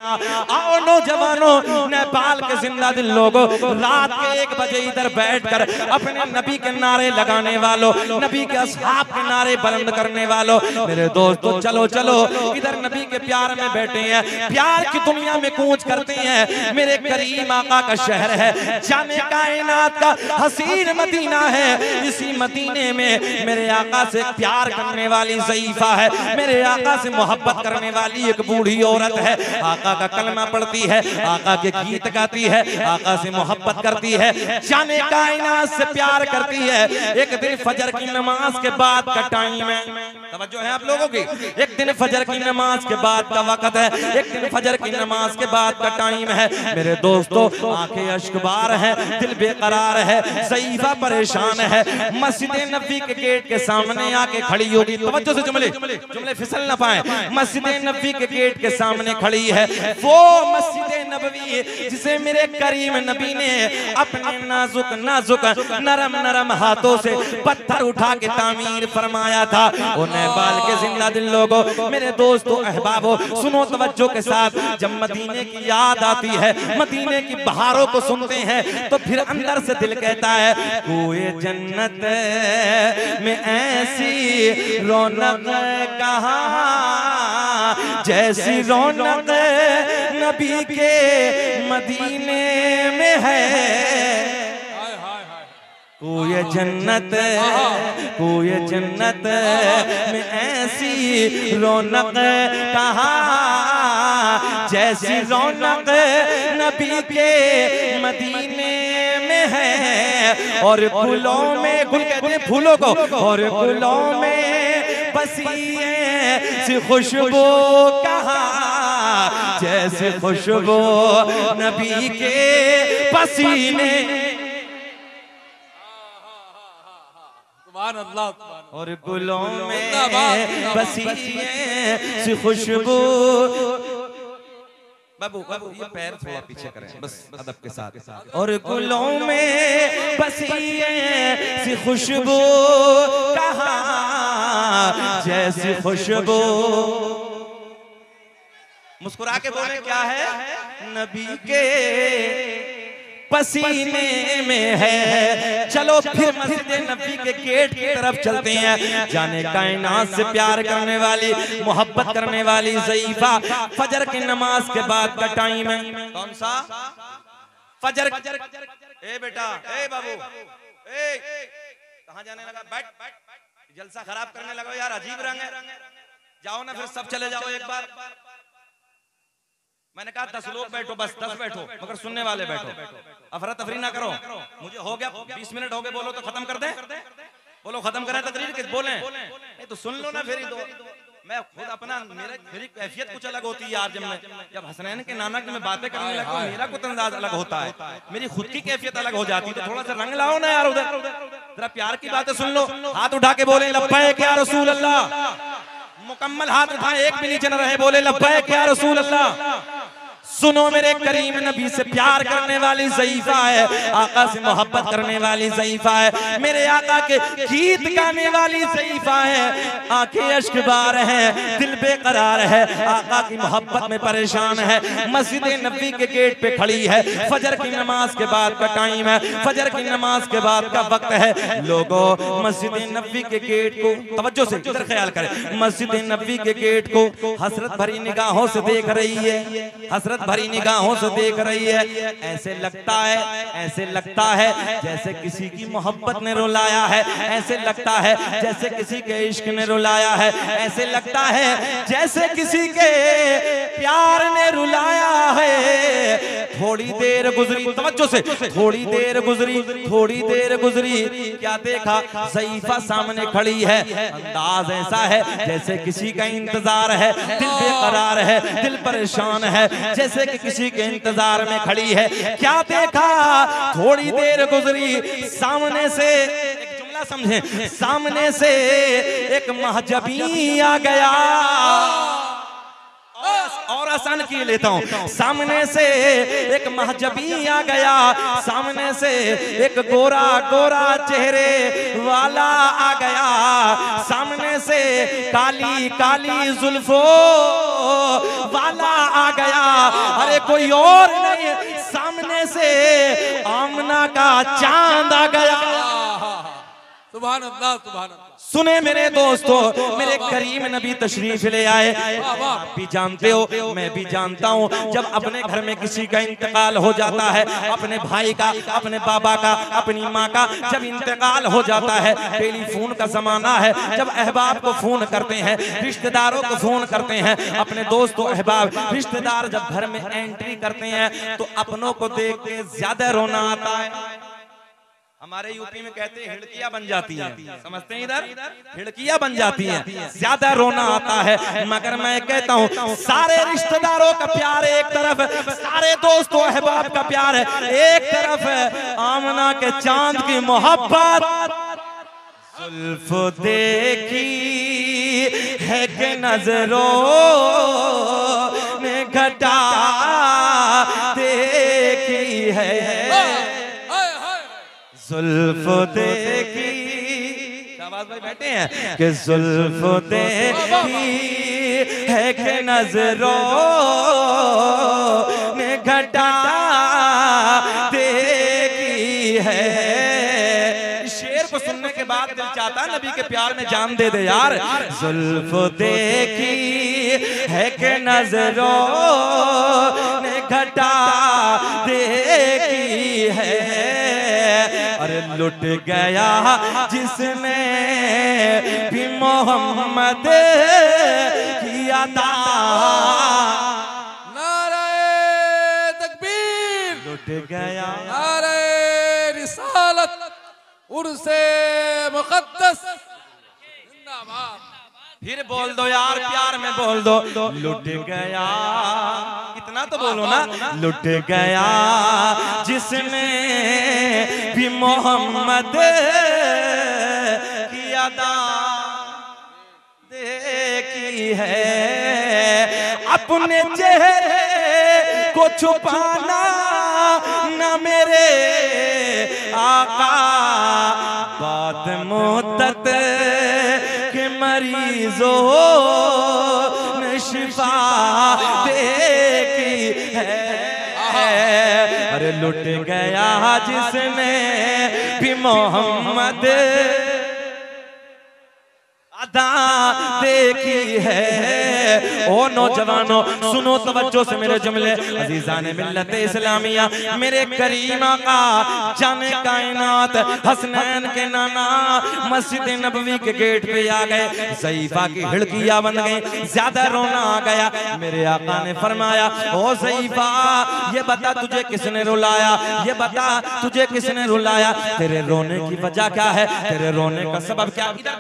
आओ नौजवानों, नेपाल के जिंदा दिल लोगों, रात के 1 बजे इधर बैठकर अपने नबी के नारे लगाने वालों, नबी के असहाब के नारे बुलंद करने वालों, मेरे दोस्तों चलो चलो, इधर नबी के प्यार में बैठे हैं, प्यार की दुनिया में कूच करते हैं। मेरे करीम आका का शहर है, जाने कायनात का हसीन मदीना है। इसी मदीने में मेरे आका से प्यार करने वाली ज़ईफा है, मेरे आका से मोहब्बत करने वाली एक बूढ़ी औरत है। आका का कलमा पढ़ती है, आका के गीत गाती है, आका से मोहब्बत करती है, जाने कायनात से प्यार करती है। एक दिन फजर की नमाज के बाद का टाइम है, तवज्जो है आप लोगों की, एक दिन फजर की नमाज के बाद का वक्त है, एक दिन फजर की नमाज के बाद का टाइम है। मेरे दोस्तों आंखें अश्कबार है, दिल बेकरार है, ज़ईफा परेशान है, मस्जिद नबी के गेट के सामने आके खड़ी होगी। तवज्जो से जुमले फिसल ना पाए। मस्जिद नबी के गेट के सामने खड़ी है, वो मस्जिद नबवी जिसे मेरे करीम नबी ने अपने नाजुक नाजुक नरम नरम हाथों से पत्थर उठा के तामीर फरमाया था। ओ नेपाल के जिंदा दिल लोगों, मेरे दोस्तों अहबाबों, सुनो तवज्जो के साथ। जब मदीने की याद आती है, मदीने की बहारों को सुनते हैं, तो फिर अंदर से दिल कहता है कोई जन्नत में ऐसी रौनक कहाँ, जैसी रौनक नबी के मदीने में है। कोई जन्नत में ऐसी रौनक कहाँ, जैसी रौनक नबी के मदीने में है। और फूलों में, गुल कहते हैं फूलों को, और फूलों में बसी ऐसी खुशबू कहाँ, जैसे खुशबू नबी के पसीने। और गुलों में बसी ऐसी खुशबू। बाबू ये पैर थोड़ा पीछे करें बस अदब के साथ। और गुलों में बसी ऐसी खुशबू कहाँ, जैसी खुशबू। मुस्कुरा के बोले क्या है, नबी के पसीने में है। चलो फिर मस्जिद नबी के गेट की तरफ चलते हैं। जाने कायनात से प्यार करने वाली, मोहब्बत करने वाली ज़ईफा, फजर की नमाज के बाद का टाइम है। कौन सा फजर? ए बेटा, ए बाबू, ए कहाँ जाने लगा? बैठ, जलसा खराब करने लगा यार, अजीब रंग है। जाओ ना फिर सब चले जाओ एक बार। मैंने कहा 10 लोग बैठो, बस 10 बैठो, मगर सुनने वाले बैठो, अफरा तफरी ना करो। मुझे हो गया 20 मिनट हो गए, बोलो तो खत्म कर दे, बोलो खत्म करें तकरीर के, बोले नहीं तो सुन लो ना फिर। तो मैं खुद अपना, मेरी कैफियत कुछ अलग होती है यार। जब हसनैन के नाना की मैं बातें करने लगता हूँ, मेरा कुछ अंदाज अलग होता है, मेरी खुद की कैफियत अलग हो जाती है। तो थोड़ा सा रंग लाओ ना यार, उधर जरा प्यार की बातें सुन लो। हाथ उठा के बोले लब्बैक या रसूल अल्लाह, मुकम्मल हाथ उठाए, एक भी नीचे न रहे, बोले लब्बैक या रसूल अल्लाह। सुनो मेरे करीम नबी से प्यार करने वाली ज़ईफा है, आका से मोहब्बत करने वाली ज़ईफा है, मेरे आका के गीत गाने वाली ज़ईफा है। आंखें अश्कबार है, दिल बेकरार है, आका की मोहब्बत में परेशान है। मस्जिद नबी के गेट पे खड़ी है, फजर की नमाज के बाद का टाइम है, फजर की नमाज के बाद का वक्त है। लोगों मस्जिद नबी के गेट को तवज्जो से इधर ख्याल करें, मस्जिद नबी के गेट को हसरत भरी निगाहों से देख रही है, हसरत भरी निगाहों से देख रही है। ऐसे लगता है जैसे किसी की मोहब्बत ने रुलाया है, ऐसे लगता है जैसे किसी के इश्क ने रुलाया है, ऐसे लगता है जैसे किसी के प्यार ने रुलाया है। थोड़ी देर गुजरी, तवज्जो से, थोड़ी देर गुजरी, क्या देखा? ज़ईफा सामने खड़ी है, अंदाज ऐसा है जैसे किसी का इंतजार है, दिल बेकरार है, दिल परेशान है, जैसे कि किसी के इंतजार में खड़ी है। क्या देखा? थोड़ी देर गुजरी, सामने से, एक जुमला समझे, सामने से एक महजबी आ गया। और आसान किए लेता हूं, सामने से एक महजबी आ गया, सामने से एक गोरा गोरा चेहरे वाला आ गया, सामने से काली काली जुल्फों वाला आ गया। अरे कोई और नहीं, सामने से आमना का चांद आ गया। सुभान अल्लाह, सुभान अल्लाह। सुने मेरे दोस्तों, मेरे करीम नबी तशरीफ ले आए। आप भी जानते हो, मैं भी जानता हूँ, जब अपने घर में किसी का इंतकाल हो जाता है, अपने भाई का, अपने बाबा का, अपनी माँ का जब इंतकाल हो जाता है, टेलीफोन का जमाना है, जब अहबाब को फोन करते हैं, रिश्तेदारों को फोन करते हैं, अपने दोस्तों अहबाब रिश्तेदार जब घर में एंट्री करते हैं तो अपनों को देख के ज्यादा रोना आता है। हमारे यूपी में कहते हैं हिड़कियां बन जाती हैं, समझते हैं इधर, हिड़कियां बन जाती हैं, ज्यादा रोना आता है। मगर मैं कहता हूँ सारे रिश्तेदारों का प्यार एक तरफ, सारे दोस्तों अहबाब का प्यार है एक तरफ, आमना के चांद की मोहब्बत। जुल्फ देखी है कि नजरों ने घटा देखी है, जुल्फ देखी, शाबाश भाई बैठे हैं, कि जुल्फ देखी है कि नजरों ने घटा देखी है। शेर को सुनने के बाद दिल चाहता नबी के प्यार में जान दे दे यार। जुल्फ देखी है कि नजरों ने घटा देखी है। अरे लुट गया जिसने भी मोहम्मद की अता, नारे तकबीर, लुट गया नारे रिसालत, उर्से मुक़द्दस जिंदाबाद। फिर बोल दो यार, प्यार में बोल दो, लुट गया, इतना तो बोलो ना, लुट गया जिसने भी मोहम्मद की अदा देखी है। अपने चेहरे को छुपाना न मेरे आका, बात मुद्दत के मरीजों ने शिफा देखी है। अरे लुट गया जिसने भी मोहम्मद अदा देखी है। ओ नौजवानों सुनो तवज्जो से मेरे जुमले, अजीजान मिल्लत इस्लामिया, मेरे करीम आका जाने कायनात हसनैन के नाना मस्जिद नबवी के गेट पे आ गए, ज़ईफा की हिड़कियां बन गई, ज्यादा रोना आ गया। मेरे आका ने फरमाया, ओ ज़ईफा ये बता तुझे किसने रुलाया, ये बता तुझे किसने रुलाया, तेरे रोने की वजह क्या है, तेरे रोने का सबब क्या। इधर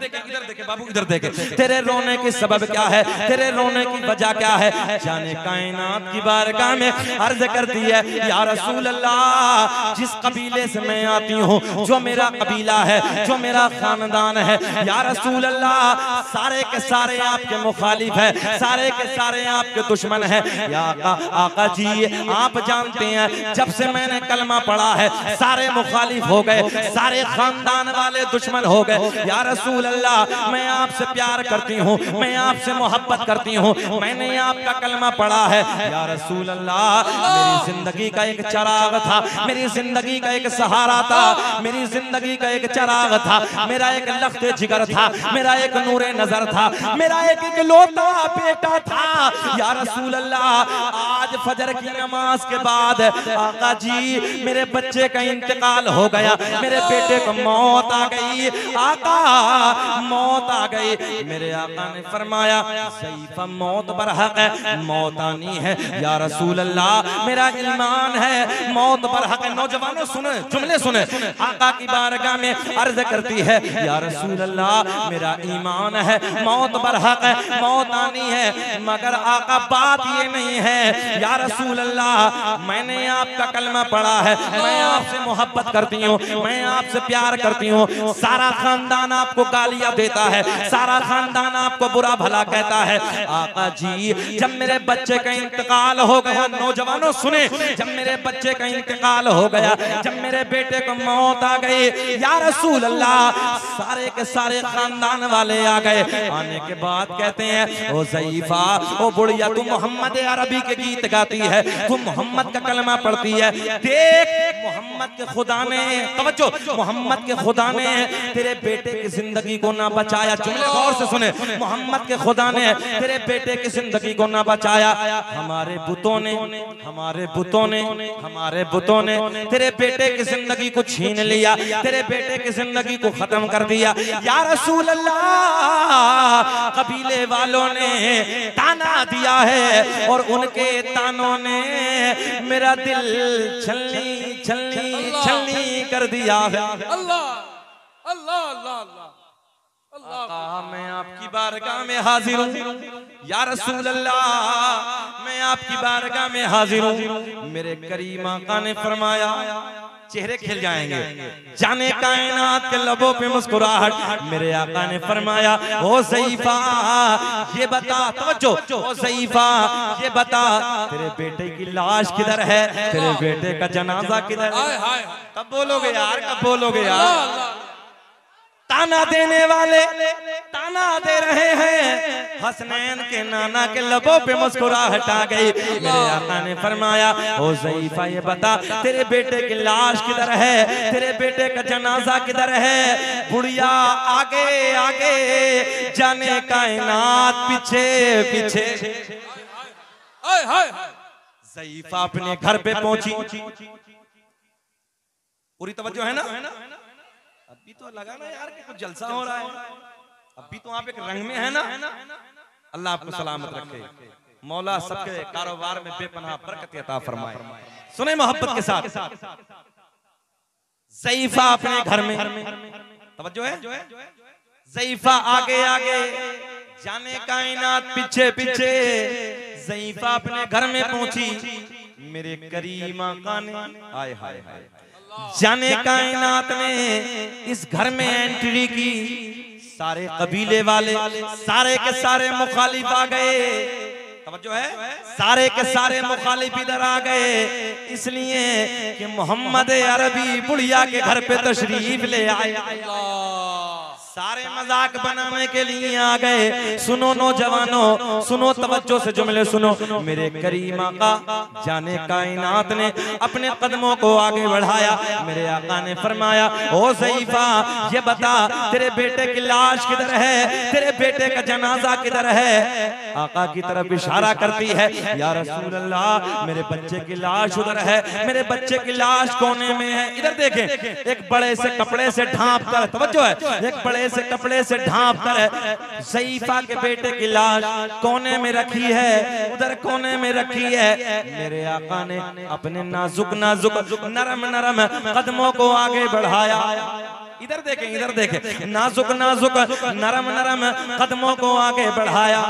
देखे बाबू, इधर देखे, तेरे रोने की सबब क्या है, तेरे रोने की वजह क्या है। जाने कायनात की बारगाह में अर्ज करती है, या रसूल अल्लाह जिस कबीले से मैं आती हूँ, जो मेरा कबीला है, जो मेरा खानदान है, या रसूल अल्लाह सारे के सारे आपके मुखालिफ है, सारे के सारे आपके दुश्मन है। या आका जी आप जानते हैं जब से मैंने कलमा पढ़ा है सारे मुखालिफ हो गए, सारे खानदान वाले दुश्मन हो गए। या रसूल अल्लाह मैं आपसे प्यार करती हूँ, मैं आपसे मोहब्बत करती हूँ, मैंने आपका कलमा पढ़ा है। या रसूल अल्लाह मेरी जिंदगी का एक चिराग था, मेरी जिंदगी का एक सहारा था, मेरी जिंदगी का एक चिराग था, मेरा एक लख्त जिगर था, मेरा एक नूरे नजर था, मेरा एक इकलौता बेटा था। या रसूल अल्लाह आज फजर की नमाज के बाद आका जी मेरे बच्चे का इंतकाल हो गया, मेरे बेटे को मौत आ गई, आका मौत आ गई। मेरे आका ने फरमाया, ज़ईफा मौत बरहक है, मौत आनी है। या रसूल अल्लाह मेरा ईमान है, मौत बरहक है। नौजवानों सुने, जुमले सुने, आका की बारगाह में अर्ज करती है, या रसूल अल्लाह मेरा ईमान है, मौत बरहक है, मौत आनी है। मगर आका बात ये नहीं है, या रसूल अल्लाह मैंने आपका कलमा पढ़ा है, मैं आपसे मोहब्बत करती हूँ, मैं आपसे प्यार करती हूँ, सारा खानदान आपको गालियां देता है, सारा खानदान आपको बुरा भला कहता है। आका जी जब मेरे बच्चे का इंतकाल हो गया, नौजवानों सुने, जब मेरे बच्चे का इंतकाल हो गया, जब मेरे बेटे को मौत आ गई, या रसूल अल्लाह, सारे के सारे खानदान वाले आ गए। आने के बाद कहते हैं ओ ज़ईफा, ओ बुढ़िया, तू मोहम्मद अरबी के गीत गाती है, तू मोहम्मद का कलमा पढ़ती है, देख मोहम्मद के खुदा ने, तवज्जो, मोहम्मद के खुदा ने तेरे बेटे की जिंदगी को ना बचाया। जुमले गौर से सुने, मोहम्मद के खुदा ने तेरे बेटे की जिंदगी को ना बचाया, हमारे बुतों ने, हमारे बुतों ने, हमारे बुतों ने तेरे बेटे की जिंदगी को छीन लिया, तेरे बेटे की जिंदगी को खत्म कर दिया। या रसूल अल्लाह, कबीले वालों ने ताना दिया है और उनके तानों ने मेरा दिल छलनी छलनी छलनी कर दिया है। अल्लाह अल्लाह अल्लाह अल्लाह आका मैं आपकी बारगाह में हाजिर हूँ, या रसूल अल्लाह मैं आपकी बारगाह में हाजिर हूँ। मेरे करीम आका ने फरमाया, चेहरे खिल जाएंगे, जाने कायनात के लबों पे मुस्कुराहट। मेरे आका ने फरमाया, ओ ज़ईफा ये बता, तवज्जो, ओ ज़ईफा ये बता, तेरे बेटे की लाश किधर है, तेरे बेटे का जनाजा किधर है? कब बोलोगे यार, कब बोलोगे यार? ताना देने वाले ताना दे रहे हैं, हसनैन के नाना के लबों पे मुस्कुराहट आ गई। मेरे आका ने फरमाया, ओ ज़ईफा ये बता, तेरे बेटे की लाश किधर है, तेरे बेटे का जनाजा किधर है? बुढ़िया आगे आगे, जाने कायनात पीछे पीछे। ज़ईफा अपने घर पे पहुंची, पूरी तवज्जो है ना? अभी तो लगा ना यार कि कुछ जलसा हो रहा है, अभी तो आप एक रंग में है ना। अल्लाह आपको सलामत रखे, मौला सबके कारोबार में बेपनाह बरकत अता फरमाए। सुने मोहब्बत के साथ, ज़ईफा अपने घर में, तवज्जो है, ज़ईफा आगे आगे, जाने कायनात पीछे पीछे। ज़ईफा अपने घर में पहुंची, मेरे करीम आका ने, हाय हाय हाय, जाने कायनात ने इस घर में एंट्री की। सारे कबीले वाले, सारे के सारे मुखालिफ आ गए, तवज्जो है, सारे के सारे मुखालिफ इधर आ गए, इसलिए कि मोहम्मद अरबी बुढ़िया के घर पे तशरीफ ले आए। सारे मजाक बनाने के लिए आ गए। सुनो नौजवानों, सुनो तवज्जो से जुमले सुनो। मेरे करीम आका जाने कायनात ने अपने कदमों को आगे बढ़ाया। मेरे आका ने फरमाया, ओ ज़ईफा ये बता, तेरे बेटे की लाश किधर है, तेरे बेटे का जनाजा किधर है? आका की तरफ इशारा करती है, या रसूल अल्लाह मेरे बच्चे की लाश उधर है, मेरे बच्चे की लाश कोने में है। इधर देखें, एक बड़े से कपड़े से ढांप कर, तवज्जो है, एक बड़े से कपड़े से ढांप कर ज़ईफा के बेटे की लाश कोने में रखी है, उधर कोने में रखी है। मेरे आका ने अपने नाजुक नाजुक नरम नरम कदमों को आगे बढ़ाया। इधर देखें, इधर देखें, नाजुक नाजुक नरम नरम कदमों को आगे बढ़ाया।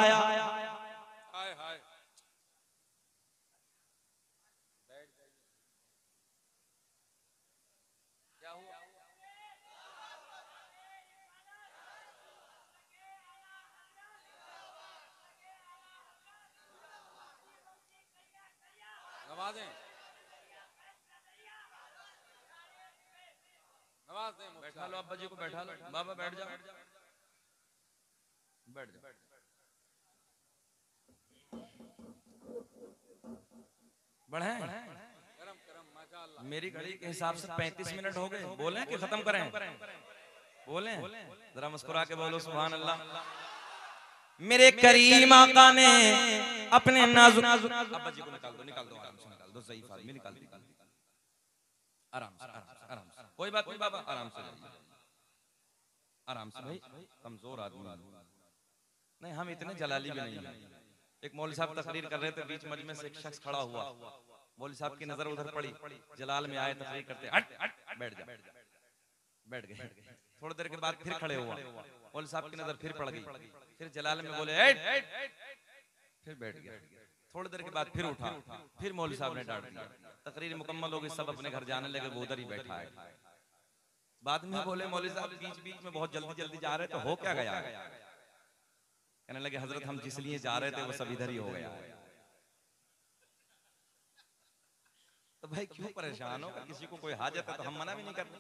बैठा लो अब्बा जी को, बैठा लो बाबा, बैठ जाओ, बैठ जाओ। बढ़े मेरी घड़ी के हिसाब से 35 मिनट हो गए। बोले कि खत्म करें? बोले, जरा मुस्कुरा के बोलो सुभान अल्लाह। मेरे करीम आका ने अपने नाजुक, अब्बा जी को निकाल दो, निकाल दो, आराम से निकाल दो, ज़ईफा आदमी निकाल दो, आराम से, आराम से, कोई बात नहीं बाबा, आराम से, आराम से। भाई कमजोर आदमी नहीं, हम इतने जलाली भी नहीं है। एक मौलवी साहब तकरीर कर रहे थे, बीच मजमे से एक शख्स खड़ा हुआ, मौलवी साहब की नजर उधर पड़ी, जलाल में आए तकरीर करते, हट बैठ जा, बैठ गए। थोड़ी देर के बाद फिर खड़े हुआ, मौलवी साहब की नजर फिर पड़ गई, फिर जलाल में बोले फिर बैठ गया। थोड़ी देर के बाद फिर उठा, फिर मौलवी साहब ने डांट दिया। तकरीर मुकम्मल हो गई, सब अपने घर जाने लगे, वो उधर ही बैठा है। बाद में बोले मौलवी साहब बीच बीच में बहुत जल्दी जल्दी जा रहे, तो हो क्या गया? कहने लगे हजरत हम जिस लिए जा रहे थे वो सब इधर ही हो गया। तो भाई क्यों परेशान हो, किसी को कोई हाजत है तो हम मना भी नहीं करते।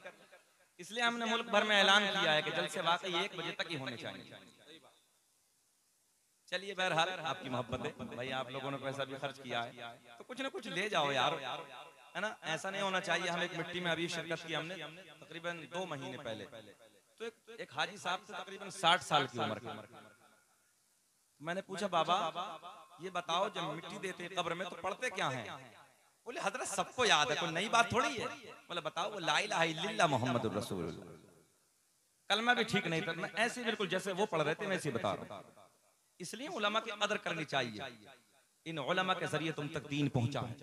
इसलिए हमने मुल्क भर में ऐलान किया है कि जलसे वाकई 1 बजे तक ही होने चाहिए। चलिए बहरहाल आपकी मोहब्बत है भाई, आप लोगों ने पैसा भी खर्च किया है तो कुछ ना कुछ ले जाओ यार, है ना। ऐसा नहीं होना चाहिए। हम एक मिट्टी में अभी शिरकत की हमने तकरीबन 2 महीने पहले, तो एक हाजी साहब थे तकरीबन 60 साल की उम्र के। मैंने पूछा बाबा ये बताओ जब मिट्टी देते कब्र में तो पढ़ते क्या हैं? बोले हजरत सबको याद है, कोई नई बात थोड़ी है। बोले बताओ, वो ला इलाहा इल्लल्लाह मुहम्मदुर रसूलुल्लाह। कलमा भी ठीक नहीं था, मैं ऐसे बिल्कुल जैसे वो पढ़ रहे थे मैं ऐसे बता रहा हूँ। इसलिए उलमा की कदर करनी चाहिए। इन उलमा के जरिए तुम तक दीन पहुंचा है,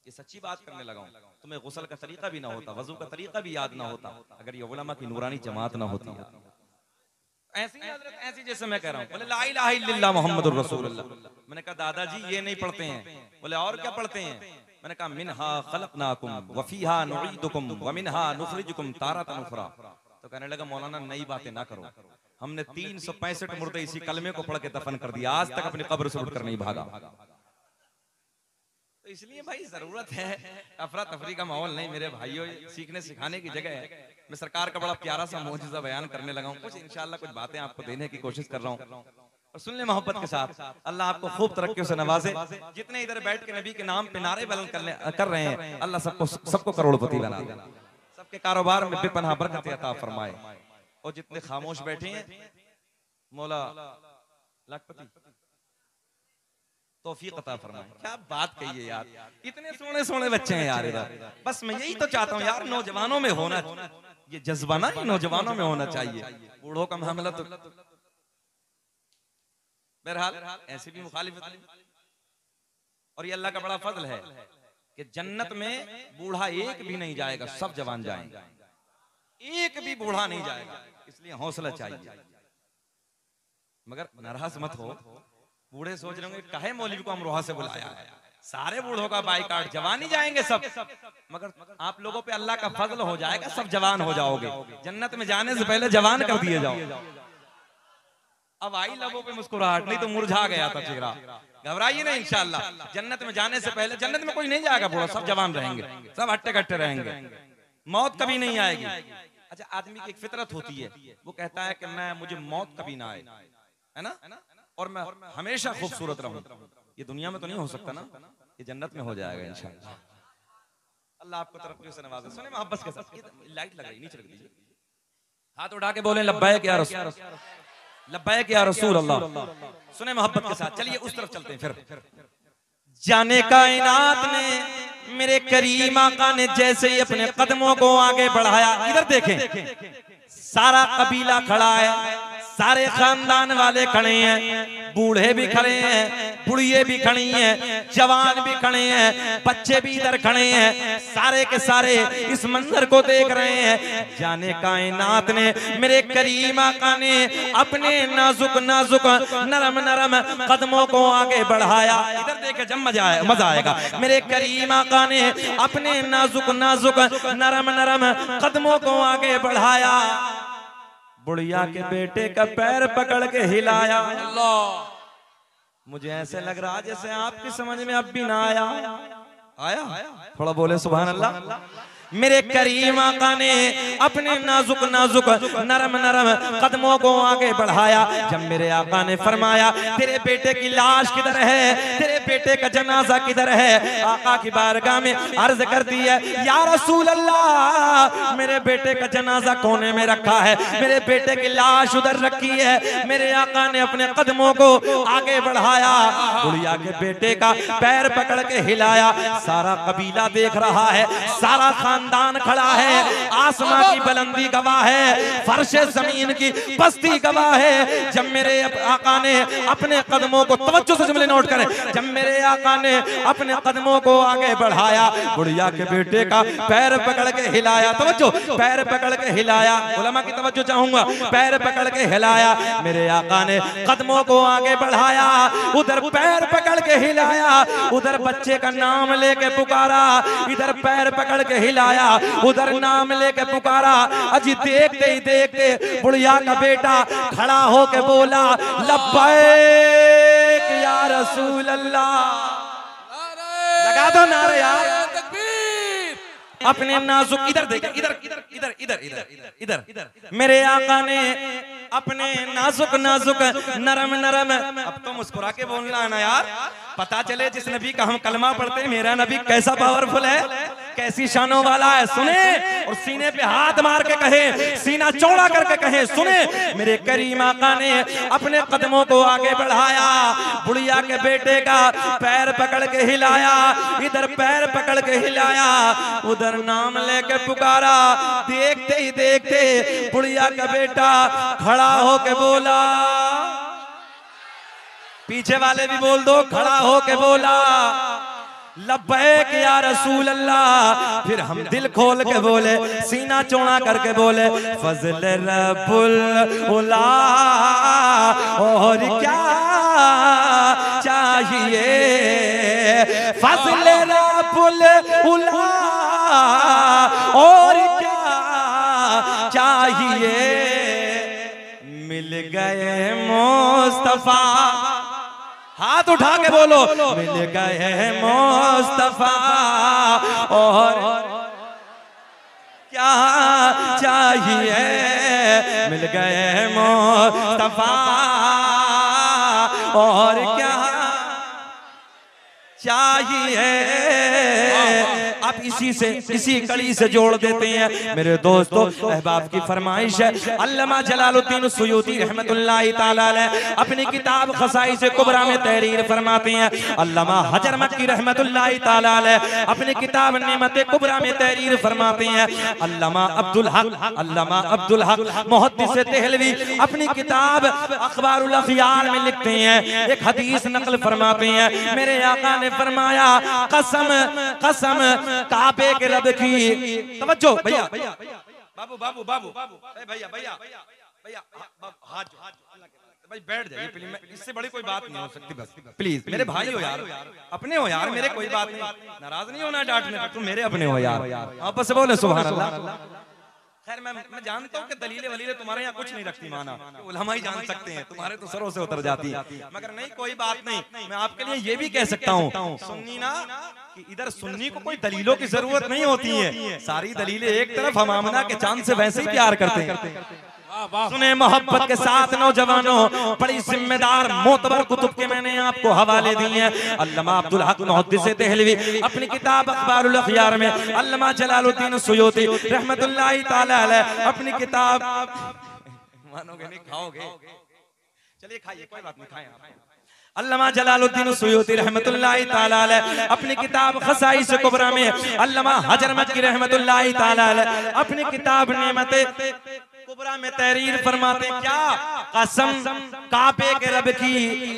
ये सच्ची बात करने लगा हूं। तुम्हें गुस्ल का तरीका भी ना होता, वजू का तरीका भी याद ना होता अगर ये उलमा की नूरानी जमात ना होती। ऐसी ऐसी जैसे मैं कह रहा हूँ, बोले ला इलाहा इल्लल्लाह मुहम्मदुर रसूलुल्लाह। मैंने कहा दादाजी ये नहीं पढ़ते हैं। बोले और क्या पढ़ते हैं? मैंने कहा मिनहा खलकनाकुम व फीहा नुईदुकुम व मिनहा नुखरिजुकुम तारतन उखरा। तो कहने लगा मौलाना नई बातें ना करो, हमने 365 मुर्दे इसी कलमे को पढ़ के दफन कर दिया, आज तक अपनी कब्र से उठकर नहीं भागा। तो इसलिए भाई जरूरत है, अफरा तफरी का माहौल नहीं मेरे भाइयों, सीखने सिखाने की जगह है। मैं सरकार का बड़ा प्यारा सा मौजूदा बयान करने लगा हूँ, कुछ इंशाल्लाह कुछ बातें आपको देने की कोशिश कर रहा हूँ और सुन ले मोहब्बत के साथ। अल्लाह आपको खूब तरक्कियों से नवाजे। जितने इधर बैठ के नबी के नाम पे नारे बुलंद कर रहे हैं, अल्लाह सबको करोड़पति बना दे, सबके कारोबार में बेपनाह बरकत अता फरमाए। और जितने खामोश बैठे हैं मौला लाखपति तौफीक अता फरमाए। क्या बात कही है यार, इतने सोने सोने बच्चे हैं यार इधर। बस मैं यही तो चाहता हूँ यार, नौजवानों में होना ये जज्बा ना, ये नौजवानों में होना चाहिए। बूढ़ों का मामला तो बहरहाल ऐसे भी मुखालिफत नहीं। और ये अल्लाह का बड़ा फजल है कि जन्नत में बूढ़ा एक भी नहीं जाएगा, सब जवान जाएंगे, एक भी बूढ़ा नहीं जाएगा। इसलिए हौसला चाहिए। मगर नाराज मत हो, बूढ़े सोच रहे होंगे काहे मौलवी को अमरोहा से बुलाया है, सारे बूढ़ों का बाइकाट, जवान ही जाएंगे सब। मगर आप लोगों पे अल्लाह का फजल हो जाएगा, सब जवान हो जाओगे। जन्नत में जाने से पहले जवान कर दिए जाओ। अब आई लबों पे मुस्कुराहट, नहीं तो मुरझा गया था चेहरा। घबराइए नहीं, इंशाअल्लाह जन्नत में जाने से पहले, जन्नत में कोई नहीं जाएगा बूढ़ा, सब जवान रहेंगे, सब हट्टे कट्टे रहेंगे, मौत कभी नहीं आएगी। अच्छा आदमी की एक फितरत होती है, वो कहता है कि मुझे मौत कभी ना आए, है ना, और मैं हमेशा खूबसूरत रहूं। ये दुनिया में तो नहीं हो सकता ना, ये जन्नत में हो जाएगा इंशाअल्लाह। अल्लाह आपको तरक्की से नवाजे। सुने मोहब्बत के साथ, लाइट लगाई नीचे रख दीजिए, हाथ उठा के बोले लब्बैक या रसूल, लब्बैक या रसूल अल्लाह। सुने मोहब्बत के साथ, चलिए उस तरफ चलते हैं। फिर जाने कायनात ने मेरे करीम आका ने जैसे ही अपने कदमों को आगे बढ़ाया, इधर देखें सारा कबीला खड़ा है, सारे खानदान वाले खड़े हैं, बूढ़े भी खड़े हैं, बुढ़िये भी खड़ी हैं, जवान भी खड़े हैं, बच्चे भी इधर खड़े हैं, सारे के सारे इस मंजर को देख रहे हैं। जाने कायनात ने मेरे करीम आका ने अपने नाजुक नाजुक नरम नरम कदमों को आगे बढ़ाया। इधर देखे जब मजा आएगा। मेरे करीम आका ने अपने नाजुक नाजुक नरम नरम कदमों को आगे बढ़ाया, बुढ़िया के बेटे का पैर पकड़ के हिलाया। अल्लाह, मुझे ऐसे लग रहा जैसे आपकी समझ में अब भी ना आया थोड़ा बोले सुभान अल्लाह। मेरे करीम आका ने अपने नाजुक नाजुक नरम नरम कदमों को आगे बढ़ाया। जब मेरे आका ने फरमाया तेरे बेटे की लाश किधर है, तेरे बेटे का जनाजा किधर है, आका की बारगाह में अर्ज करती है या रसूल अल्लाह, मेरे बेटे का जनाजा कोने में रखा है, मेरे बेटे की लाश उधर रखी है। मेरे आका ने अपने कदमों को आगे बढ़ाया, बुढ़िया के बेटे का पैर पकड़ के हिलाया। सारा कबीला देख रहा है, सारा खानदान खड़ा है, आसमां की बुलंदी गवाह है, फर्शे जमीन की पस्ती गवाह है। जब मेरे आका ने अपने कदमों को, तवज्जो से जुमले नोट करें, जब मेरे आका ने अपने कदमों को आगे बढ़ाया, बुढ़िया के बेटे का पैर पकड़ के हिलाया, तवज्जो, पैर पकड़ के हिलाया, उलमा की तवज्जो चाहूंगा, पैर पकड़ के हिलाया। मेरे आका ने कदमों को आगे बढ़ाया, उधर पैर पकड़ के हिलाया, उधर बच्चे का नाम लेके पुकारा, इधर पैर पकड़ के हिलाया। हिलाया, उधर नाम लेके पुकारा। अजी देखते ही देखते बुढ़िया का बेटा खड़ा होके बोला, लब्बैक या रसूल अल्लाह। लगा दो नारे यार। अपने नाजुक, इधर देख, इधर इधर इधर इधर इधर इधर मेरे आका ने अपने नाजुक नाजुक नरम नरम, अब तो मुस्कुरा के बोलना है ना यार, पता चले जिस नबी का हम कलमा पढ़ते हैं मेरा नबी कैसा पावरफुल है, कैसी शानों वाला है। सुने और सीने पे हाथ मार के कहे, सीना चौड़ा करके कहे, सुने मेरे करीम आका ने अपने कदमों को आगे बढ़ाया, बुढ़िया के बेटे का पैर पकड़ के हिलाया, इधर पैर पकड़ के हिलाया, उधर नाम लेके पुकारा। देखते ही देखते बुढ़िया का बेटा खड़ा होके बोला, पीछे वाले भी बोल दो, खड़ा होके बोला, लब्बैक या रसूल अल्लाह। फिर हम दिल खोल के बोले, सीना चौड़ा करके बोले, फजल रब्बुल उला और क्या चाहिए, फजल रब्बुल उला और क्या चाहिए, मिल गए मुस्तफा। हाथ उठा के बोलो, मिल गए मुस्तफा और क्या चाहिए, मिल गए मुस्तफा और क्या चाहिए। आप इसी कड़ी से जोड़ देते हैं मेरे दोस्तों। अहबाब की फरमाइश है, अल्लामा जलालुद्दीन सुयूती रहमतुल्लाहि ताला अलैह अपनी किताब खसाइस कुबरा में तहरीर फरमाते हैं। अल्लामा हजर मक्की रहमतुल्लाहि ताला अलैह अपनी किताब नेमत कुबरा में तहरीर फरमाते हैं। अल्लामा अब्दुल हक मुहद्दिस देहलवी अपनी किताब अखबारुल अखयार में लिखते हैं, एक हदीस नकल फरमाते हैं। मेरे आका ने फरमाया, कसम कसम काबे के रब की, तवज्जो भैया, बाबू बाबू बाबू भैया भैया भैया हाथ भाई बैठ जाइए प्लीज, इससे बड़ी कोई बात नहीं हो सकती, बस प्लीज मेरे भाई हो यार, अपने हो यार, मेरे कोई बात नहीं, नाराज नहीं होना डांटने पर, तुम मेरे अपने हो यार, आपस से बोले सुभान अल्लाह। खैर मैं जानता हूँ कि दलीलें वलीलें तुम्हारे यहाँ कुछ नहीं रखती माना, उलमा ही जान सकते हैं, तुम्हारे तो सरों से उतर जाती है, मगर नहीं कोई बात नहीं, मैं आपके लिए ये भी कह सकता हूँ, सुन्नी ना कि इधर सुन्नी को कोई दलीलों की जरूरत नहीं होती है, सारी दलीलें एक तरफ, हम आमना के चांद से वैसे ही प्यार करते हैं। सुने मोहब्बत के साथ नौजवानों, बड़ी जिम्मेदार मोतबर कुतुब के मैंने आपको हवाले दिए हैं। अल्लामा अब्दुल हक मुहद्दिस देहलवी अपनी किताब अखबारुल अखयार में, अल्लामा जलालुद्दीन सुयूती रहमतुल्लाहि ताला अलैह अपनी किताब, मानोगे नहीं खाओगे, चलिए खाइए कोई बात नहीं, खाएं आप। अल्लामा जलालुद्दीन सुयूती रहमतुल्लाहि ताला अलैह अपनी किताब खसाइस कुबरा में, अल्लामा हजर मक्की रहमतुल्लाहि ताला अलैह अपनी किताब नेमत कुबरा में तहरीर फरमाते, क्या कसम काबे के रब की,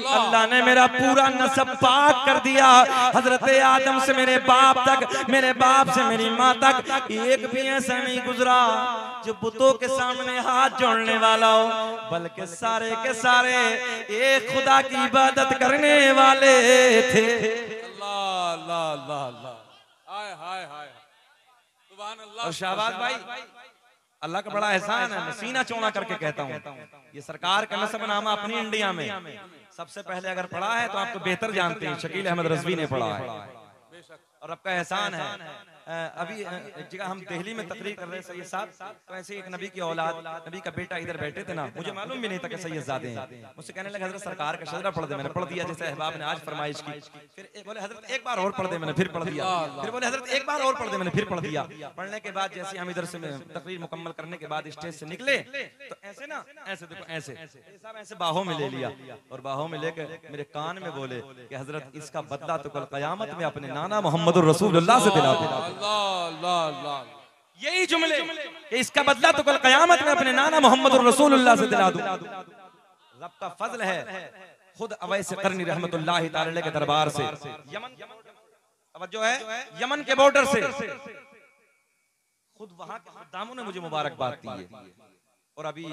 अल्लाह ने मेरा पूरा नस्ब पाक कर दिया, हजरत आदम से मेरे बाप तक, मेरे बाप से मेरी माँ तक एक भी ऐसा नहीं गुजरा जो बुतों के सामने हाथ जोड़ने वाला हो, बल्कि सारे के सारे एक खुदा की इबादत करने वाले थे। अल्लाह अल्लाह अल्लाह अल्लाह, हाय हाय हाय, सुभान अल्लाह। और शाहबाज भाई, अल्लाह का बड़ा एहसान है, मैं सीना चौड़ा करके कहता हूँ, ये सरकार का नस्बनामा अपनी इंडिया में सबसे पहले अगर पढ़ा है तो आप तो बेहतर जानते हैं, शकील अहमद रज़वी ने पढ़ा है, और आपका एहसान है। अभी एक जगह हम दिल्ली में तकरीर कर रहे थे सैयद साहब, तो ऐसे एक नबी की औलाद, नबी का बेटा इधर बैठे थे ना, मुझे मालूम भी नहीं था कि सैयद ज़ादे हैं, मुझसे कहने लगे हजरत सरकार का शजरा पढ़ दे, मैंने पढ़ दिया जैसे अहबाब ने आज फरमाइश की, फिर बोले हजरत एक बार और पढ़ दे, मैंने फिर पढ़ दिया, फिर बोले हजरत एक बार और पढ़ दे, मैंने फिर पढ़ दिया। पढ़ने के बाद जैसे हम इधर से तकरीर मुकम्मल करने के बाद स्टेज से निकले तो ऐसे ना, ऐसे देखो ऐसे साहब ऐसे बाहों में ले लिया, और बाहों में लेकर मेरे कान में बोले कि हजरत इसका बदला तो कल कयामत में अपने नाना मोहम्मद रसूलुल्लाह से दिला दे। यही जुमले कि इसका बदला तो कल कयामत में अपने नाना मोहम्मद रसूलुल्लाह से दिला दूं। रब का फजल है, खुद अवैस करनी रहमतुल्लाहि ताला के दरबार से यमन, अब जो है यमन के बॉर्डर से, खुद वहां के दामों ने मुझे मुबारकबाद दी है। और अभी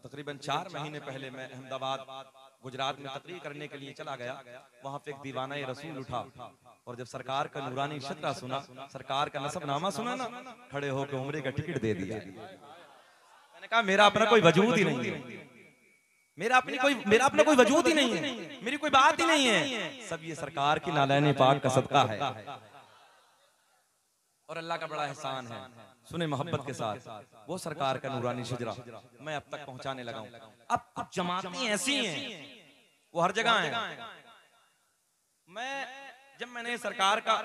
तकरीबन 4 महीने पहले मैं अहमदाबाद गुजरात में तकरीर करने के लिए चला गया, वहां पे एक दीवाना रसूल उठा और जब सरकार का नूरानी शतरा सुना, सरकार का नसबनामा सुना ना, खड़े होकर उम्रे का टिकट दे दिया। मैंने कहा मेरा अपना कोई वजूद ही नहीं है, मेरा अपना कोई वजूद ही नहीं है, मेरी कोई बात ही नहीं है, सब ये सरकार की नालैने पाक का सदका है। और अल्लाह का बड़ा एहसान है, सुने मोहब्बत के साथ, वो सरकार का नूरानी शजरा मैं अब तक पहुंचाने लगा हूं। अब कुछ जमातें ऐसी हैं, वो हर जगह हैं। मैंने सरकार का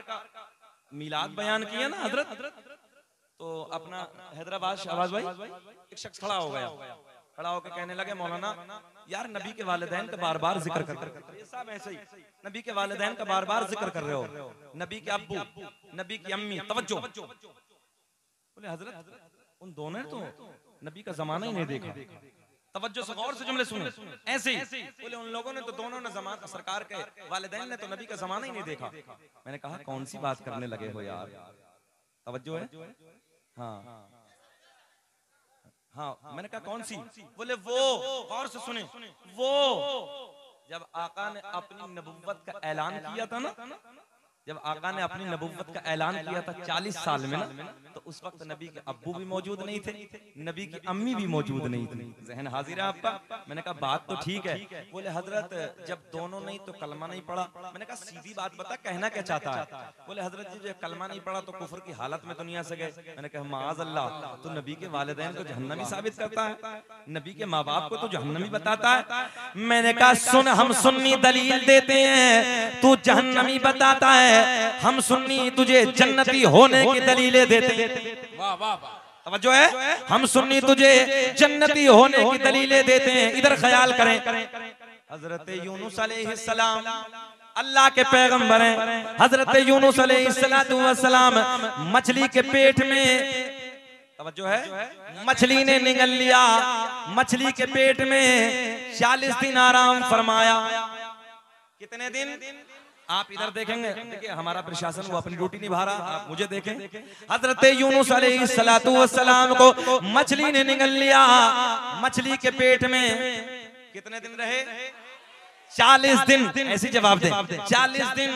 मिलाद बयान किया ना हजरत, तो अपना हैदराबाद शहबाज भाई एक शख्स खड़ा हो गया, खड़ा होकर कहने लगे मौलाना यार नबी के वालिदैन का बार बार जिक्र कर रहे हो, सब ऐसे ही नबी के वालिदैन का बार बार जिक्र कर रहे हो, नबी के अब्बू, नबी की अम्मी, तवज्जो। बोले हजरत उन दोनों ने तो नबी का जमाना ही नहीं देखा, तवज्जो से गौर से जुमले सुने ऐसे ही। बोले उन लोगों ने तो दोनों ने जमाना, सरकार के वालिदैन ने तो नबी का जमाना ही नहीं देखा। मैंने कहा कौन सी बात करने लगे हो यार, तवज्जो है? हाँ हाँ, मैंने कहा कौन सी? बोले वो, गौर से सुने, वो जब आका ने अपनी नबुव्वत का ऐलान किया था ना, जब आका ने अपनी नबुव्वत का ऐलान किया था 40 साल में ना, तो उस वक्त नबी के अब्बू भी मौजूद नहीं थे, नबी की अम्मी भी मौजूद नहीं थी। जहन हाजिर है आपका? मैंने कहा बात तो ठीक है। बोले हजरत जब दोनों नहीं तो कलमा नहीं पढ़ा। मैंने कहा सीधी बात बता, कहना क्या चाहता है? बोले हजरत जी जब कलमा नहीं पढ़ा तो कुफर की हालत में दुनिया से गए। मैंने कहा माज़ अल्लाह, तो नबी के वालिदैन को जहन्नमी साबित करता है, नबी के माँ बाप को तो जहन्नमी बताता है। मैंने कहा सुन, हम सुन्नी दलील देते हैं, तू जहन्नमी बताता है, हम सुन्नी तुझे जन्नती होने की दलीलें देते हैं। वाह वाह वाह, तवज्जो है? हम सुन्नी तुझे जन्नती होने की दलीलें देते हैं। इधर ख्याल करें, हजरत यूनुस अलैहिस्सलाम अल्लाह के पैगंबर हैं। हजरत यूनुस अलैहिस्सलाम मछली के पेट में, तवज्जो है, मछली ने निगल लिया, मछली के पेट में 40 दिन आराम फरमाया। कितने दिन? आप इधर देखेंगे, देखिए हमारा प्रशासन वो अपनी ड्यूटी निभा रहा, आप मुझे देखें। हजरत यूनुस अलैहिस्सलाम को मछली ने निगल लिया, मछली के पेट में कितने दिन रहे? 40 दिन। ऐसी जवाब दे, 40 दिन।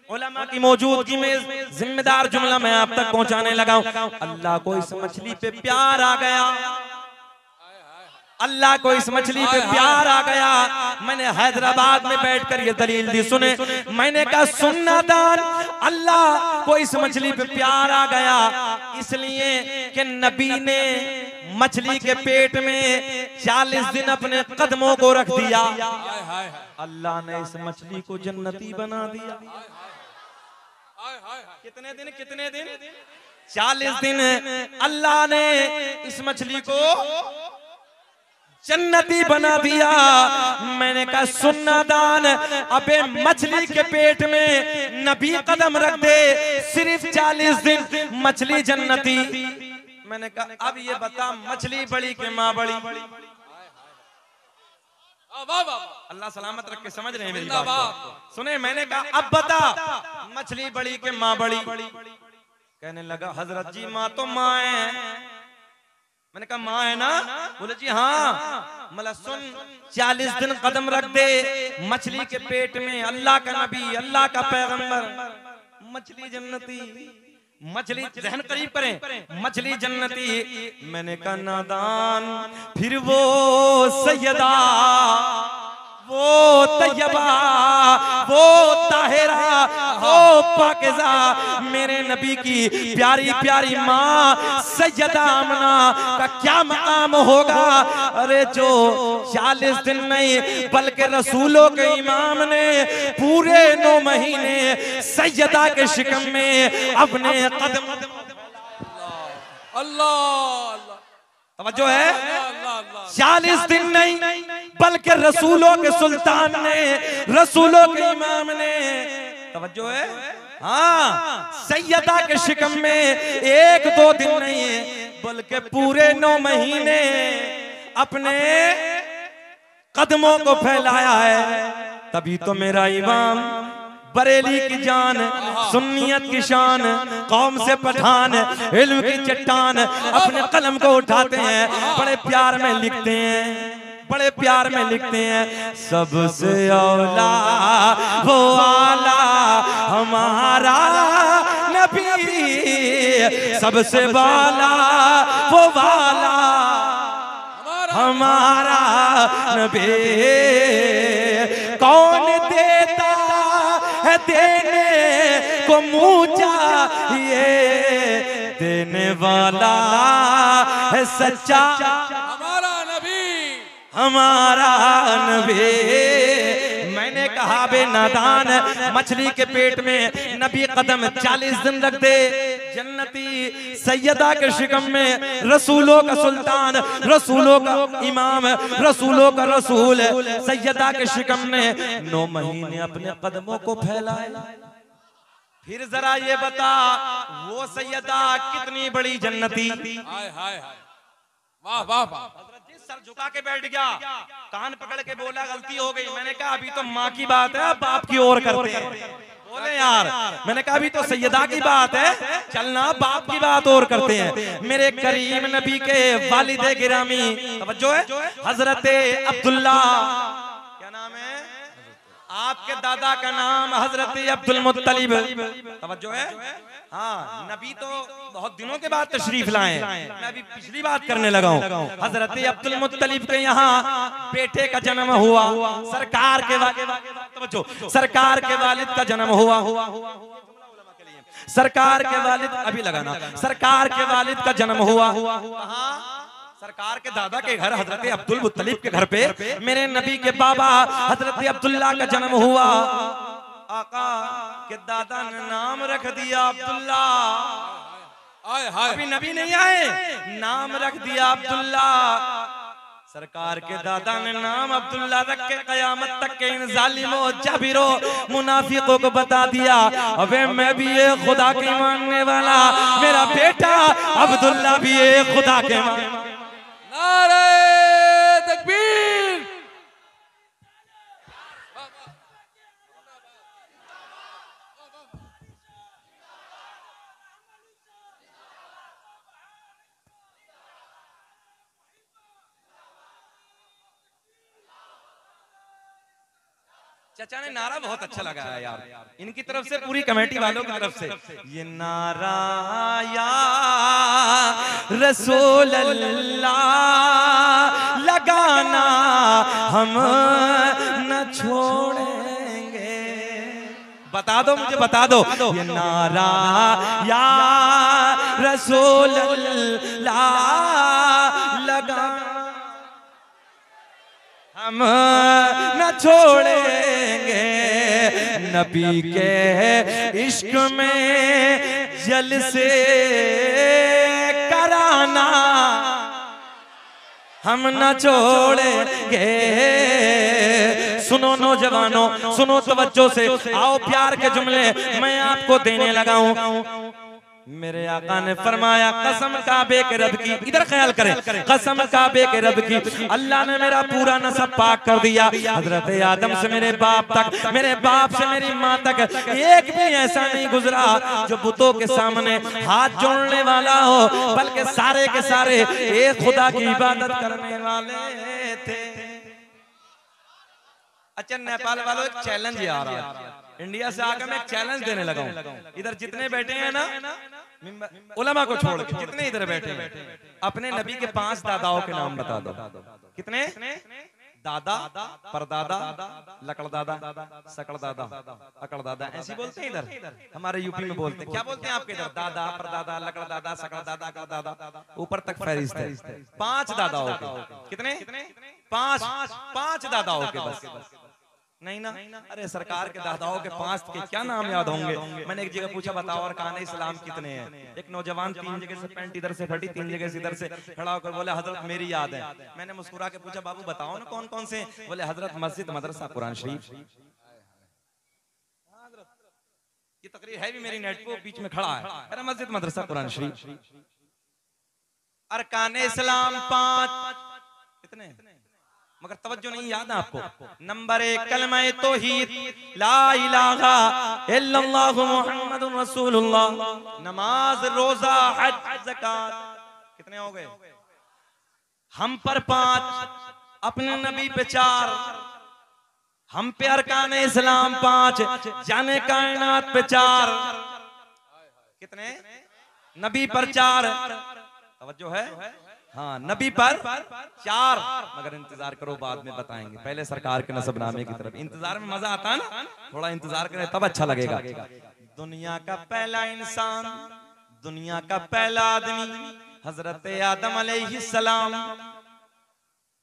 उलमा की मौजूदगी में जिम्मेदार जुमला मैं आप तक पहुंचाने लगा हूं। अल्लाह को इस मछली पे प्यार आ गया, अल्लाह को इस मछली पे प्यार आ गया। मैंने हैदराबाद में बैठकर ये दलील दी, सुने। मैंने कहा सुन्ना दान, अल्लाह को इस मछली पे प्यार आ गया इसलिए कि नबी ने मछली के पेट में 40 दिन अपने कदमों को रख दिया, अल्लाह ने इस मछली को जन्नती बना दिया। कितने दिन? कितने दिन? 40 दिन अल्लाह ने इस मछली को जन्नती बना दिया। मैंने कहा सुन्ना दान, अबे मछली के पेट में नबी कदम रख दे, सिर्फ 40 दिन मछली जन्नती। मैंने कहा अब ये बता, मछली बड़ी के माँ बड़ी? अल्लाह सलामत रख के समझ रहे हैं मेरी बात को? सुने, मैंने कहा अब बता, मछली बड़ी के माँ बड़ी? कहने लगा हजरत जी माँ तो माँ है। मैंने कहा माँ है ना? बोले जी हाँ। मतलब सुन, 40 दिन कदम रख दे मछली के पेट में, अल्लाह का नबी, अल्लाह का पैगंबर, मछली जन्नती। मछली, जहन करीब करें, मछली जन्नती। मैंने कहा नादान, फिर वो सैयदा, वो तैयबा, वो ताहिरा, वो पाकिज़ा, मेरे नबी की प्यारी प्यारी माँ सैयदा आमना का क्या मकाम होगा? अरे जो 40 दिन नहीं बल्कि रसूलों के इमाम ने पूरे 9 महीने सैयदा के शिकम में अपने कदम। अल्लाह, तवज्जो है? 40 दिन नहीं बल्कि रसूलों के सुल्तान ने, रसूलों के इमाम ने, तवज्जो है? हाँ, सैयदा के शिकम में 1-2 दिन नहीं बल्कि पूरे 9 महीने अपने कदमों को फैलाया है। तभी तो मेरा इमाम बरेली की जान, सुन्नियत की शान, कौम से पठान, इल्म की चट्टान, अपने कलम को उठाते हैं, बड़े प्यार में लिखते हैं, बड़े प्यार में लिखते हैं, सबसे औला वो आला हमारा नबी सबसे वाला वो वाला हमारा नबी। कौन देता है देने को मुँह चाहिए, देने वाला है सच्चा हमारा नबी, हमारा नबी। मैंने कहा बे नादान, मछली के पेट में नबी कदम 40 दिन रख दे, जन्नती सैयदा के शिकम में रसूलों का सुल्तान, रसूलों का इमाम, रसूलों का रसूल सैयदा के शिकम ने 9 महीने अपने कदमों को फैलाया। फिर जरा ये बता वो सैयदा कितनी बड़ी जन्नती। हाय हाय हाय, वाह वाह वाह। सर झुका के बैठ गया, कान पकड़ के बोला गलती हो गई। मैंने कहा अभी तो माँ की बात है, बाप की ओर करते हैं। बोले यार, मैंने कहा अभी तो सैयदा की बात है, चलना बाप की बात और करते हैं। मेरे करीम नबी के वालिदे गिरामी, तवज्जो है, हजरत अब्दुल्ला, क्या नाम है आपके दादा का नाम हजरत अब्दुल मुत्तलिब, तवज्जो है। हाँ, नबी तो बहुत दिनों के बाद तशरीफ लाए, मैं अभी पिछली बात करने लगा हूँ। हजरत अब्दुल मुत्तलिब के यहाँ बेटे का जन्म हुआ, सरकार के सरकार के वालिद का जन्म हुआ, सरकार के वालिद, अभी लगाना, सरकार के वालिद का जन्म हुआ। सरकार के दादा के घर हजरत अब्दुल मुत्तलिब के घर पे मेरे नबी के बाबा हजरत अब्दुल्ला का जन्म हुआ। आका के दादा ने नाम रख दिया अब्दुल्ला। अभी नबी नहीं आए, नाम रख दिया अब्दुल्ला। सरकार के दादा ने नाम अब्दुल्ला रख के कयामत तक के इन जालिमों, जाबिरों, मुनाफिकों को बता दिया, अबे मैं भी ये खुदा के मानने वाला, मेरा बेटा अब्दुल्ला भी ये खुदा के मानने वाला। नारे तकबीर। चाचा ने नारा बहुत अच्छा लगा है यार, इनकी तरफ से, पूरी कमेटी वालों की तरफ से ये नारा या रसूल अल्लाह लगाना हम न छोड़ेंगे। बता दो मुझे, बता दो ये नारा या रसूल अल्लाह लगाना हम न छोड़ेंगे। नबी के इश्क में जलसे कराना हम न छोड़ेंगे। सुनो नौजवानों, सुनो तवज्जो से, आओ प्यार के जुमले मैं आपको देने लगा हूं। मेरे आका ने फरमाया कसम काबे के रब की, इधर ख्याल करें, कसम काबे के रब की, अल्लाह ने मेरा पूरा नसब पाक कर दिया। हजरत आदम से मेरे बाप तक, मेरे बाप से मेरी माँ तक एक भी ऐसा नहीं गुजरा जो बुतों के सामने हाथ जोड़ने वाला हो, बल्कि सारे के सारे एक खुदा की इबादत करने वाले थे। अच्छा नेपाल वालों, एक चैलेंज आ रहा है, इंडिया से आकर मैं एक चैलेंज देने लगा हूं। इधर जितने बैठे हैं ना, उलमा को छोड़ के जितने इधर बैठे हैं, अपने नबी के 5 दादाओं के नाम बता दो। कितने? दादा, परदादा, लकड़दादा, सकड़दादा, अकड़दादा, ऐसी बोलते हैं इधर, हमारे यूपी में बोलते हैं। क्या बोलते हैं आपके इधर? दादा, परदादा, लकड़दादा, सकड़दादा, अकड़दादा, ऊपर तक फहरिस्त है। 5 दादाओं के। कितने? 5 दादाओं के बस। नहीं ना, अरे सरकार के दादाओं के 5 के क्या नाम याद होंगे। मैंने एक जगह पूछा बताओ अरकान इस्लाम कितने हैं। एक नौजवान 3 जगह से पैंट इधर से फटी, 3 जगह से इधर से खड़ा होकर बोले हजरत मेरी याद है। मैंने मुस्कुरा के पूछा बाबू बताओ ना कौन कौन से। बोले हजरत मस्जिद, मदरसा, कुरान शरीफ। ये तकरीर है भी मेरी नेट पे, बीच में खड़ा है, अरे मस्जिद, मदरसा, कुरान शरीफ। अरकान इस्लाम 5 कितने? मगर तवज्जो नहीं, याद है आपको? नंबर 1 कलमा तौहीद, ला इलाहा इल्लल्लाहु मुहम्मदुर रसूलुल्लाह। नमाज, रोजा, हज, ज़कात। कितने हो गए? हम पर 5, अपने नबी पे 4, हम पे अरकान इस्लाम 5, जाने कायनात पे 4। कितने? नबी पर 4। तवज्जो है? हाँ, नबी पर 4। मगर इंतजार करो, बाद में बताएंगे। पहले सरकार के नसबनामे की तरफ। इंतजार में मजा आता है ना, थोड़ा इंतजार करें तब अच्छा लगेगा। दुनिया का पहला इंसान, दुनिया का पहला आदमी हजरत आदम अलैहिस्सलाम।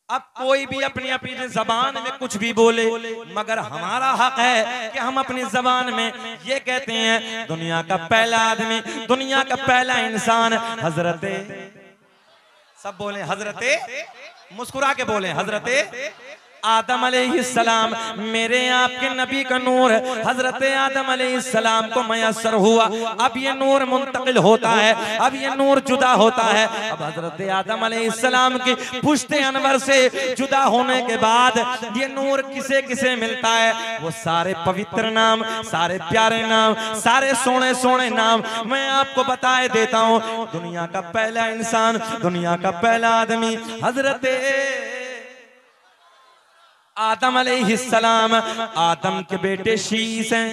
अब कोई भी अपनी अपनी जबान में कुछ भी बोले, मगर हमारा हक है कि हम अपनी जबान में ये कहते हैं दुनिया का पहला आदमी, दुनिया का पहला इंसान हजरत, सब बोले हजरते, मुस्कुरा के बोले हजरते आदम अलैहिस्सलाम। मेरे आपके नबी का नूर हजरत आदम अलैहिस्सलाम को मयस्सर हुआ। अब ये नूर मुंतकिल होता है, अब ये नूर जुदा होता है। अब हजरत आदम अलैहिस्सलाम की पुश्ते अनवर से जुदा होने के बाद ये नूर किसे किसे मिलता है? वो सारे पवित्र नाम, सारे प्यारे नाम, सारे सोने सोने नाम मैं आपको बताए देता हूँ। दुनिया का पहला इंसान, दुनिया का पहला आदमी हजरत आदम अलैहिस्सलाम। आदम के बेटे शीस हैं,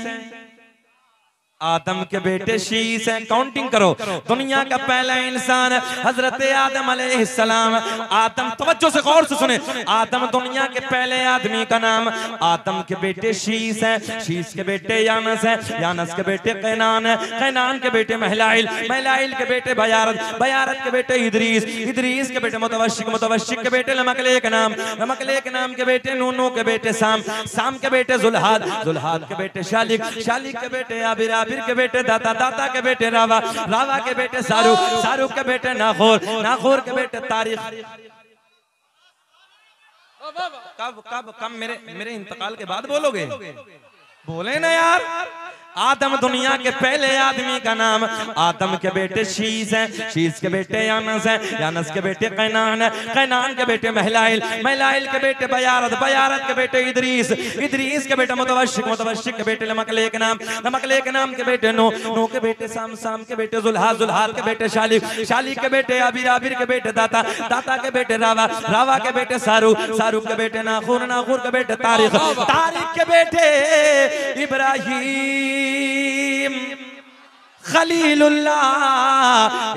आदम के बेटे शीस हैं। काउंटिंग करो। दुनिया का पहला इंसान हजरत आदम अलैहिस्सलाम। आदम, तवज्जो से गौर से सुने, आदम दुनिया के पहले आदमी का नाम। आदम के बेटे शीस हैं, शीस के बेटे यानस हैं, यानस के बेटे कैनान है, कैनान के बेटे महलाइल, महलाइल के बेटे बयारत, बयारत के बेटे इदरीस, इदरीस के बेटे मुतवश्शिक, मुतवश्शिक के बेटे लमकलेक नाम, लमकलेक नाम के बेटे नूनू के बेटे साम, साम के बेटे जुल्हाद, जुल्हाद के बेटे शालिक, शालिक के बेटे आबिर, आबिर के बेटे दाता, दाता के बेटे रावा, रावा के बेटे शाहरुख, शाहरुख के बेटे नाखोर, नाखोर के बेटे तारीख। कब कब कब मेरे इंतकाल के बाद बोलोगे? बोले ना यार। आदम दुनिया के पहले आदमी का नाम। आदम के बेटे शीस हैं, शीस के बेटे यानस हैं, यानस के बेटे कैनान है, कैनान के बेटे महलाइल, महलाइल के बेटे बयारत, बयारत के बेटे इदरीस, इदरीस के बेटे मुतवश्शिक, मुतवश्शिक के बेटे लमकलेक नाम, लमकलेक नाम के बेटे नो, नो के बेटे साम, साम के बेटे जुल्हाद, जुल्हाद के बेटे शालिक, शालिक के बेटे आबिर, आबिर के बेटे दाता, दाता के बेटे रावा, रावा के बेटे शाहरुख, शाहरुख के बेटे नाखूर, नाखूर के बेटे तारीख, तारीख के बेटे इब्राहिम खलीलुल्लाह,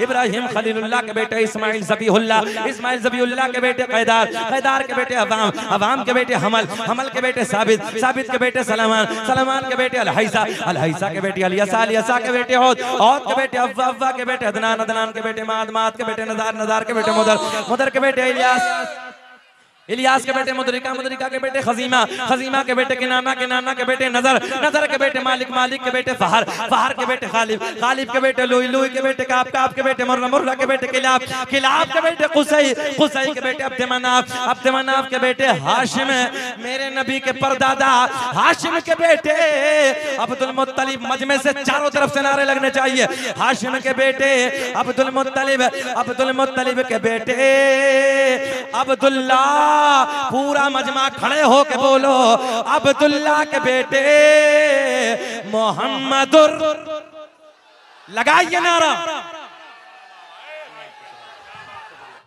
इब्राहिम खलीलुल्लाह के बेटे इस्माइल ज़बीहुल्लाह, इस्माइल ज़बीहुल्लाह के बेटे कैदार, कैदार के बेटे अवाम, अवाम के बेटे हमल, हमल के बेटे साबित, साबित के बेटे सलमान, सलमान के बेटे अलहैसा, अलहैसा के बेटे अलियसा, अलियसा के बेटे हौद, हौद के बेटे अव्वा, अव्वा के बेटे अदनान, अदनान के बेटे माद, माद के बेटे नज़ार, नज़ार के बेटे मुदर, मुदर के बेटे इलियास, इलियास के बेटे मुदरिका, मुदरिका के बेटे खजीमा, खजीमा के बेटे किनाना, किनाना के बेटे नजर, नजर के बेटे मालिक, मालिक के बेटे फहर, फहर के बेटे खालिब, खालिब के बेटे लुई, लुई के बेटे काब, काब के बेटे मुर्रा, मुर्रा के बेटे किलाब, किलाब के बेटे कुसई, कुसई के बेटे अब्द मनाफ, अब्द मनाफ के बेटे हाशिम, मेरे नबी के परदादा हाशिम के बेटे अब्दुल मुत्तलिब। मजमे से चारों तरफ से नारे लगने चाहिए। हाशिम के बेटे अब्दुल मुत्तलिब, अब्दुल मुत्तलिब के बेटे अब्दुल्ला। पूरा मजमा खड़े हो के बोलो अब्दुल्ला के बेटे मोहम्मदुर, लगाइए नारा।